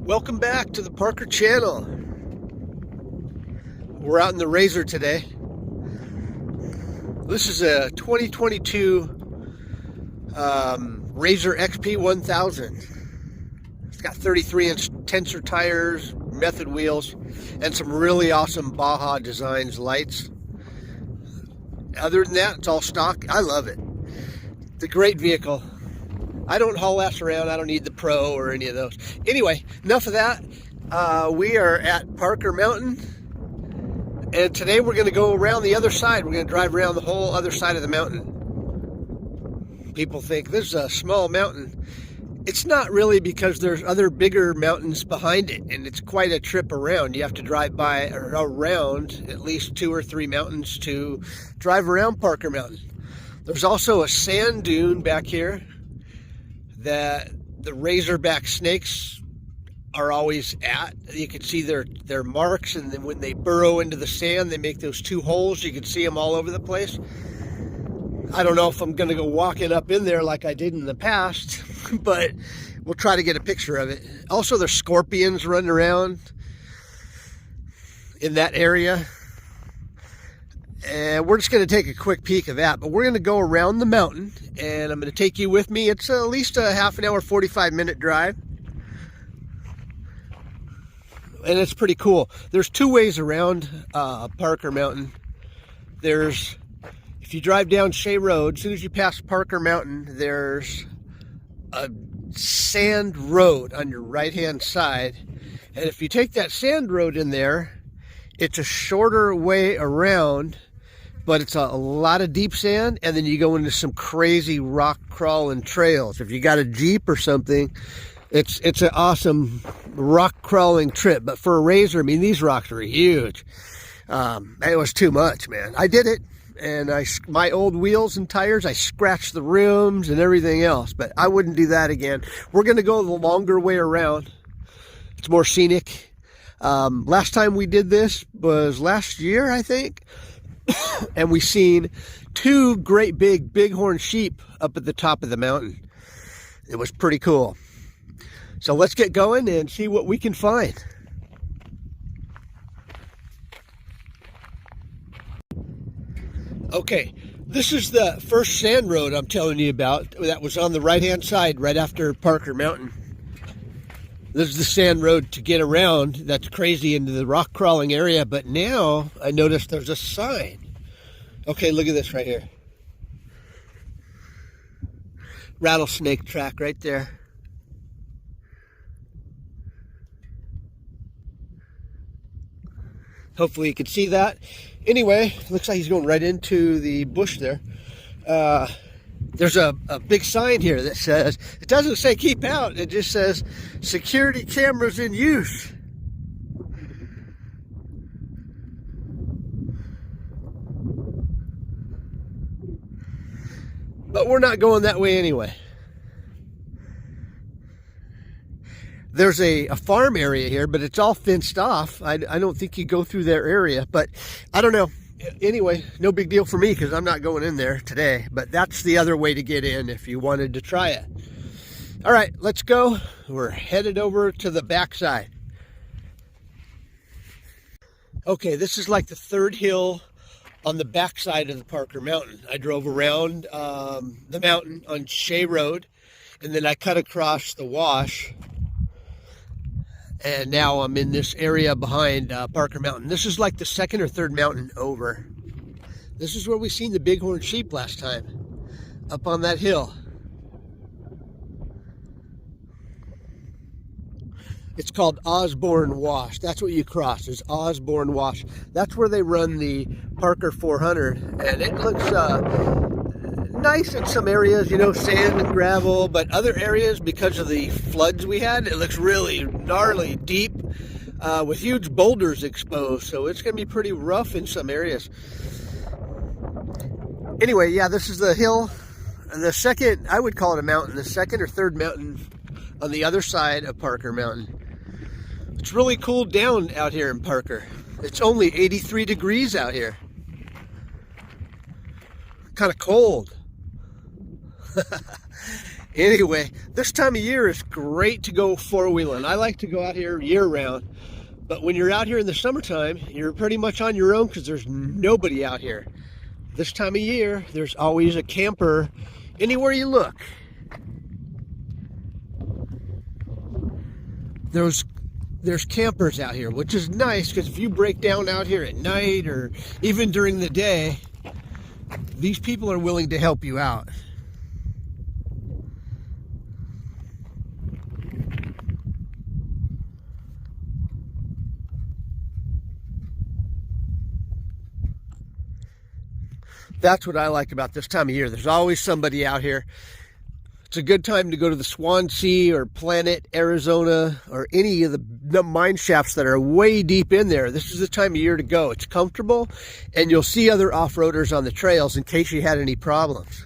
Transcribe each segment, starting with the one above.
Welcome back to the Parker channel. We're out in the Razor today. This is a 2022 Razor XP 1000. It's got 33-inch tensor tires, method wheels, and some really awesome Baja Designs lights. Other than that, it's all stock. I love it. It's a great vehicle. I don't haul ass around. I don't need the Pro or any of those. Anyway, enough of that. We are at Parker Mountain, and today we're going to go around the other side. We're going to drive around the whole other side of the mountain. People think this is a small mountain. It's not really, because there's other bigger mountains behind it, and it's quite a trip around. You have to drive by or around at least 2 or 3 mountains to drive around Parker Mountain. There's also a sand dune back here that the razorback snakes are always at. You can see their marks, and then when they burrow into the sand, they make those 2 holes. You can see them all over the place. I don't know if I'm going to go walking up in there like I did in the past, but we'll try to get a picture of it. Also, there's scorpions running around in that area. And we're just going to take a quick peek of that, but we're going to go around the mountain, and I'm going to take you with me. It's at least a half an hour, 45-minute drive, and it's pretty cool. There's 2 ways around Parker Mountain. There's, if you drive down Shea Road, as soon as you pass Parker Mountain, there's a sand road on your right-hand side, and if you take that sand road in there, it's a shorter way around, but it's a lot of deep sand, and then you go into some crazy rock crawling trails. If you got a Jeep or something, it's an awesome rock crawling trip. But for a Razor, I mean, these rocks are huge. It was too much, man. I did it, and my old wheels and tires, I scratched the rims and everything else, but I wouldn't do that again. We're going to go the longer way around. It's more scenic. Last time we did this was last year, I think, and we seen 2 great big bighorn sheep up at the top of the mountain. It was pretty cool. So let's get going and see what we can find. Okay, this is the first sand road I'm telling you about that was on the right-hand side right after Parker Mountain. This is the sand road to get around. That's crazy into the rock crawling area. But now I noticed there's a sign. Okay, look at this right here. Rattlesnake track right there. Hopefully you can see that. Anyway, looks like he's going right into the bush there. There's a big sign here that says, it doesn't say keep out, it just says security cameras in use. But we're not going that way anyway. There's a farm area here, but it's all fenced off. I don't think you go through their area, but I don't know. Anyway, no big deal for me because I'm not going in there today, but that's the other way to get in if you wanted to try it. All right, let's go. We're headed over to the backside. Okay, this is like the 3rd hill on the backside of the Parker Mountain. I drove around the mountain on Shea Road, and then I cut across the wash, and now I'm in this area behind Parker Mountain. This is like the 2nd or 3rd mountain over. This is where we seen the bighorn sheep last time, up on that hill. It's called Osborne Wash. That's what you cross, is Osborne Wash. That's where they run the Parker 400, and it looks nice in some areas, you know, sand and gravel, but other areas, because of the floods we had, it looks really gnarly, deep, with huge boulders exposed, so it's going to be pretty rough in some areas. Anyway, yeah, this is the hill, and the second, I would call it a mountain, the 2nd or 3rd mountain on the other side of Parker Mountain. It's really cooled down out here in Parker. It's only 83 degrees out here. Kind of cold. Anyway, this time of year is great to go four-wheeling. I like to go out here year-round, but when you're out here in the summertime, you're pretty much on your own because there's nobody out here. This time of year, there's always a camper anywhere you look. There's campers out here, which is nice because if you break down out here at night or even during the day, these people are willing to help you out. That's what I like about this time of year. There's always somebody out here. It's a good time to go to the Swansea or Planet, Arizona, or any of the mine shafts that are way deep in there. This is the time of year to go. It's comfortable, and you'll see other off-roaders on the trails in case you had any problems.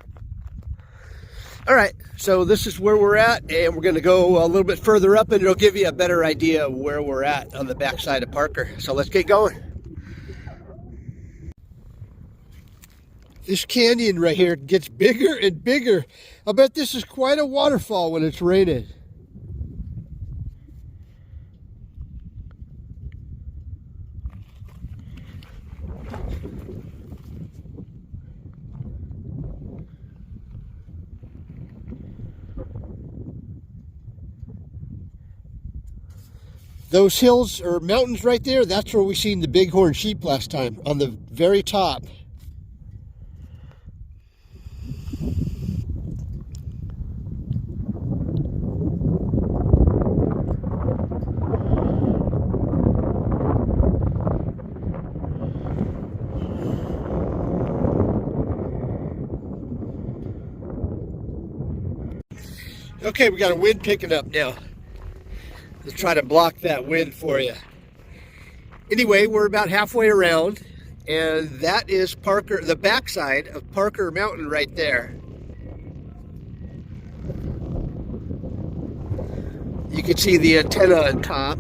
All right, so this is where we're at, and we're going to go a little bit further up, and it'll give you a better idea of where we're at on the backside of Parker. So let's get going. This canyon right here gets bigger and bigger. I bet this is quite a waterfall when it's raining. Those hills or mountains right there, that's where we seen the bighorn sheep last time, on the very top. Okay, we got a wind picking up now. Let's try to block that wind for you. Anyway, we're about halfway around, and that is Parker, the backside of Parker Mountain right there. You can see the antenna on top.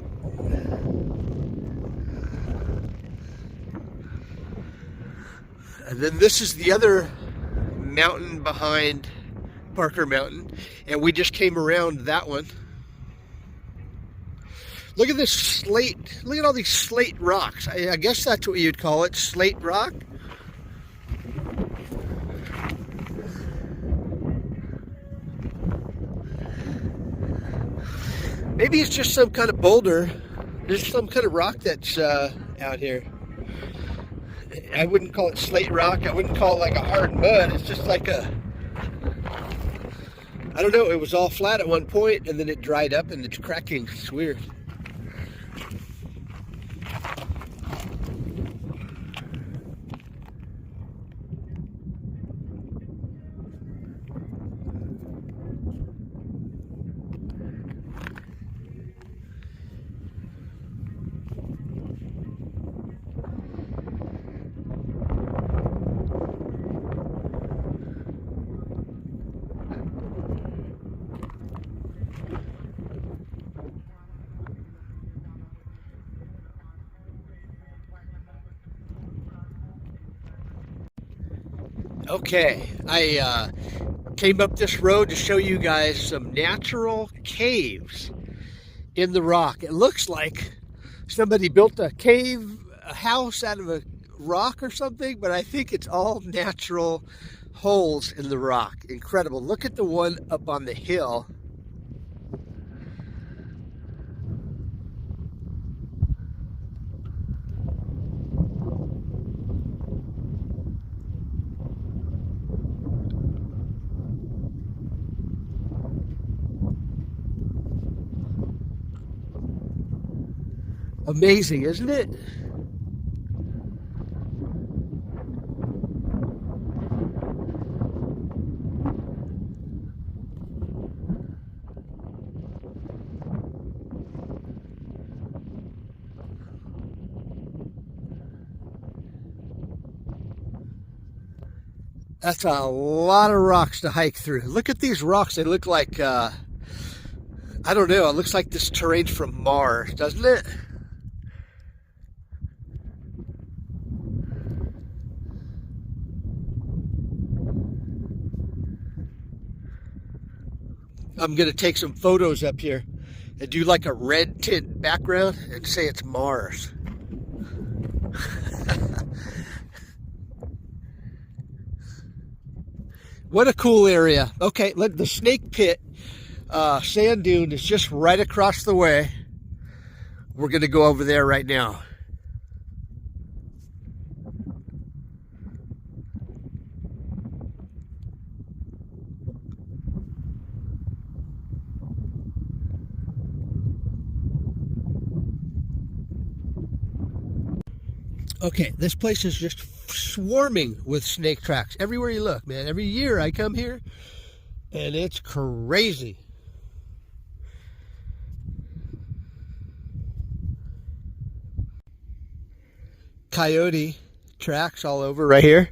And then this is the other mountain behind Parker Mountain, and we just came around that one. Look at this slate. Look at all these slate rocks. I guess that's what you'd call it, slate rock. Maybe it's just some kind of boulder. There's some kind of rock that's out here. I wouldn't call it slate rock. I wouldn't call it like a hard mud. It's just like a, I don't know, it was all flat at one point and then it dried up and it's cracking. It's weird. Okay, I came up this road to show you guys some natural caves in the rock. It looks like somebody built a house out of a rock or something, but I think it's all natural holes in the rock. Incredible. Look at the one up on the hill. Amazing, isn't it? That's a lot of rocks to hike through. Look at these rocks. They look like, I don't know, it looks like this terrain's from Mars, doesn't it? I'm going to take some photos up here and do like a red tint background and say it's Mars. What a cool area. Okay, the Snake Pit sand dune is just right across the way. We're going to go over there right now. Okay, this place is just swarming with snake tracks everywhere you look, man. Every year I come here and it's crazy. Coyote tracks all over right here.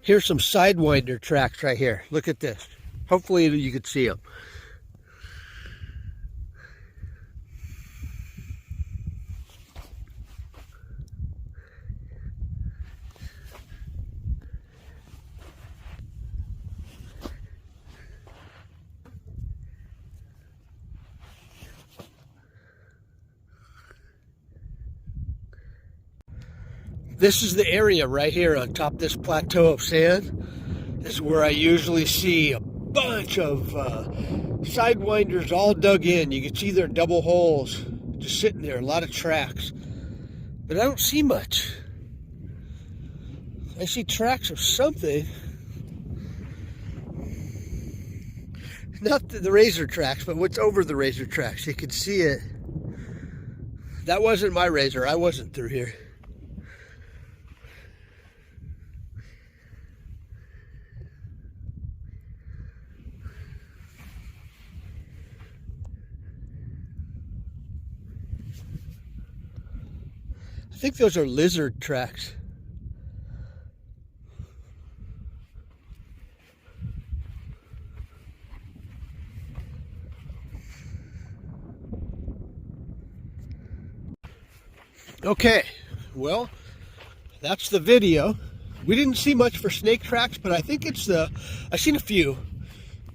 Here's some Sidewinder tracks right here. Look at this. Hopefully you can see them. This is the area right here on top of this plateau of sand. This is where I usually see a bunch of Sidewinders all dug in. You can see their double holes just sitting there, a lot of tracks. But I don't see much. I see tracks of something. Not the razor tracks, but what's over the razor tracks. You can see it. That wasn't my razor. I wasn't through here. I think those are lizard tracks. Okay, well, that's the video. We didn't see much for snake tracks, but I think it's I've seen a few,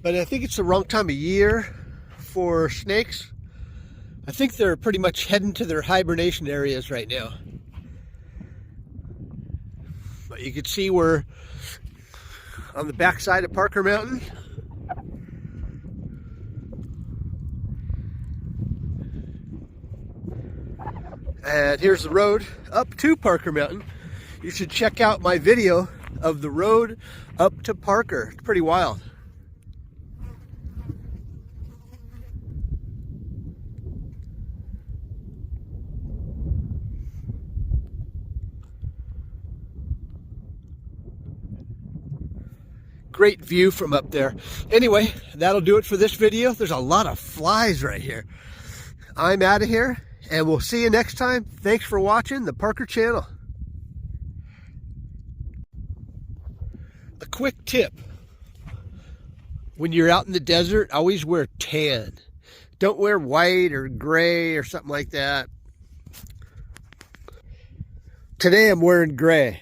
but I think it's the wrong time of year for snakes. I think they're pretty much heading to their hibernation areas right now. But you can see we're on the backside of Parker Mountain. And here's the road up to Parker Mountain. You should check out my video of the road up to Parker. It's pretty wild. Great view from up there. Anyway, that'll do it for this video. There's a lot of flies right here. I'm out of here, and we'll see you next time. Thanks for watching the Parker Channel. A quick tip. When you're out in the desert, always wear tan. Don't wear white or gray or something like that. Today I'm wearing gray.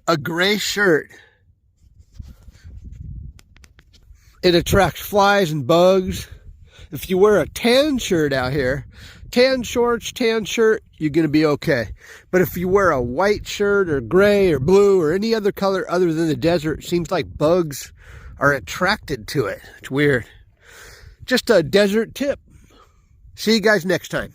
A gray shirt. It attracts flies and bugs. If you wear a tan shirt out here, tan shorts, tan shirt, you're going to be okay. But if you wear a white shirt or gray or blue or any other color other than the desert, it seems like bugs are attracted to it. It's weird. Just a desert tip. See you guys next time.